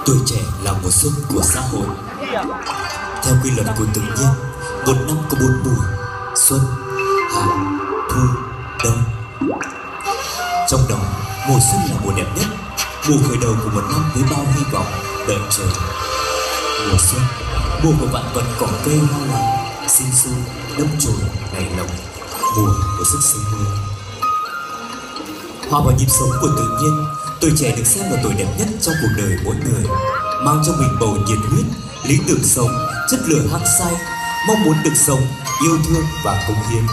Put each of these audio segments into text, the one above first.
Tuổi trẻ là mùa xuân của xã hội. Theo quy luật của tự nhiên, một năm có 4 mùa: xuân, hạ, thu, đông. Trong đó, mùa xuân là mùa đẹp nhất, mùa khởi đầu của một năm với bao hy vọng đợi chờ. Mùa xuân, mùa của vạn vật cỏ cây hoa lá, sinh sôi, đâm chồi, nảy lộc, mùa của sức sống mới. Hòa vào nhịp sống của tự nhiên, tuổi trẻ được xem là tuổi đẹp nhất trong cuộc đời mỗi người, mang trong mình bầu nhiệt huyết, lý tưởng sống, chất lửa hăng say, mong muốn được sống, yêu thương và cống hiến.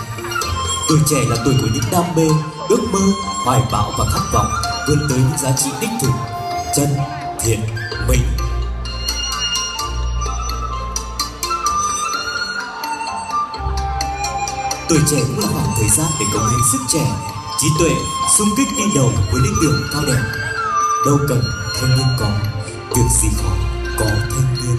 Tuổi trẻ là tuổi của những đam mê, ước mơ, hoài bão và khát vọng vươn tới những giá trị đích thực, chân, thiện, mỹ. Tuổi trẻ cũng là khoảng thời gian để cống hiến sức trẻ, trí tuệ, xung kích đi đầu với lý tưởng cao đẹp. Đâu cần thanh niên có, việc gì khó có thanh niên.